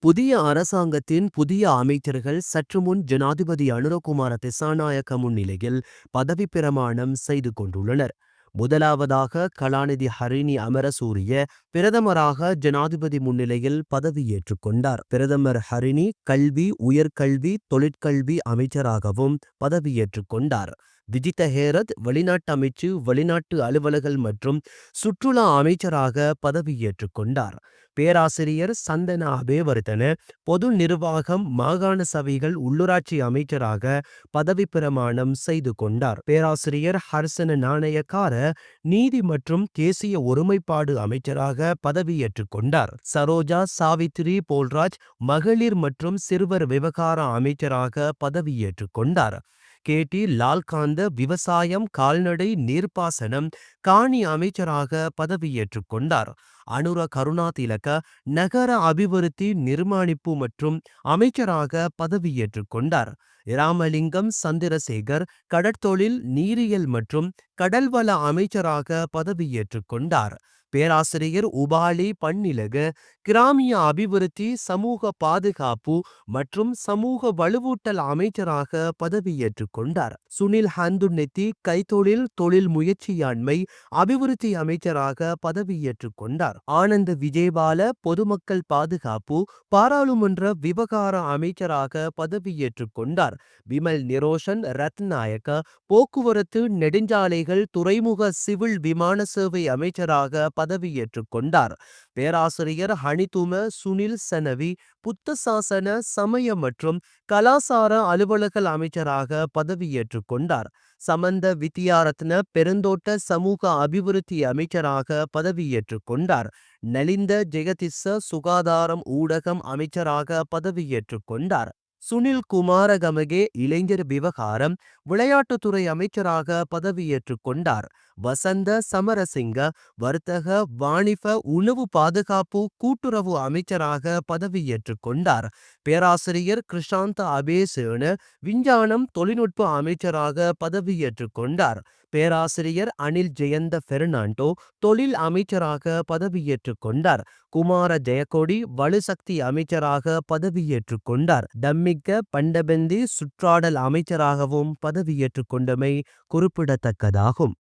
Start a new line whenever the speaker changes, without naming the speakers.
புதிய அரசாங்கத்தின் புதிய அமைச்சர்கள் சற்று முன் ஜனாதிபதி அனுரகுமார திசாநாயக்க முன்னிலையில் பதவிப் பிரமாணம் செய்து கொண்டுள்ளனர். முதலாவதாக கலாநிதி ஹரிணி அமரசூரிய பிரதமராக ஜனாதிபதி முன்னிலையில் பதவியேற்றுக் கொண்டார். பிரதமர் ஹரிணி கல்வி, உயர்கல்வி, தொழிற்கல்வி அமைச்சராகவும் பதவியேற்றுக் கொண்டார். விஜித ஹேரத் வெளிநாட்டு அமைச்சு, வெளிநாட்டு அலுவல்கள் மற்றும் சுற்றுலா அமைச்சராக பதவியேற்றுக் கொண்டார். பேராசிரியர் சந்தன அபேவர்தன பொது நிர்வாகம், மாகாண சபைகள், உள்ளூராட்சி அமைச்சராக பதவி பிரமாணம் செய்து கொண்டார். பேராசிரியர் ஹர்சன நாணயக்கார நீதி மற்றும் தேசிய ஒருமைப்பாடு அமைச்சராக பதவியேற்றுக் கொண்டார். சரோஜா சாவித்ரி போல்ராஜ் மகளிர் மற்றும் சிறுவர் விவகார அமைச்சராக பதவியேற்றுக் கொண்டார். கே.டி. லால்காந்த விவசாயம், கால்நடை, நீர்ப்பாசனம், காணி அமைச்சராக பதவியேற்றுக் கொண்டார். அனுர கருணாதிலக நகர அபிவிருத்தி, நிர்மாணிப்பு மற்றும் அமைச்சராக பதவியேற்றுக் கொண்டார். இராமலிங்கம் சந்திரசேகர் கடற்தொழில், நீரியல் மற்றும் கடல்வள அமைச்சராக பதவியேற்றுக் கொண்டார். பேராசிரியர் உபாலி பன்னிலக கிராமிய அபிவிருத்தி, சமூக பாதுகாப்பு மற்றும் சமூக வலுவூட்டல் அமைச்சராக பதவியேற்றுக் கொண்டார். சுனில் ஹந்துநெத்தி கைத்தொழில், தொழில் முயற்சியாண்மை அபிவிருத்தி அமைச்சராக பதவியேற்றுக் கொண்டார். ஆனந்த விஜயபால பொதுமக்கள் பாதுகாப்பு, பாராளுமன்ற விவகார அமைச்சராக பதவியேற்றுக் கொண்டார். விமல் நிரோஷன் ரத்நாயக்க போக்குவரத்து, நெடுஞ்சாலைகள், துறைமுக, சிவில் விமான சேவை அமைச்சராக பதவியேற்றுக் கொண்டார். பேராசிரியர் ஹனிதும சுனில் சனவி புத்த சாசன, சமய மற்றும் கலாசார அலுவல்கள் அமைச்சராக பதவியேற்றுக் கொண்டார். சமந்த வித்யாரத்ன பெருந்தோட்ட சமூக அபிவிருத்தி அமைச்சராக பதவியேற்றுக் கொண்டார். நலிந்த ஜெகதிஸ்ஸ சுகாதாரம் ஊடகம் அமைச்சராக பதவியேற்றுக் கொண்டார். சுனில் குமாரகமகே இளைஞர் விவகாரம், விளையாட்டுத்துறை அமைச்சராக பதவியேற்றுக் கொண்டார். வசந்த சமரசிங்க வர்த்தக, வாணிப, உணவு பாதுகாப்பு, கூட்டுறவு அமைச்சராக பதவியேற்றுக் கொண்டார். பேராசிரியர் கிருஷாந்த அபேசேன விஞ்ஞானம், தொழில்நுட்ப அமைச்சராக பதவியேற்றுக் கொண்டார். பேராசிரியர் அனில் ஜெயந்த பெர்னாண்டோ தொழில் அமைச்சராக பதவியேற்றுக் கொண்டார். குமார ஜெயக்கொடி வலுசக்தி அமைச்சராக பதவியேற்றுக் கொண்டார். டம்மிக்க பண்டபந்தி சுற்றாடல் அமைச்சராகவும் பதவியேற்றுக் கொண்டமை குறிப்பிடத்தக்கதாகும்.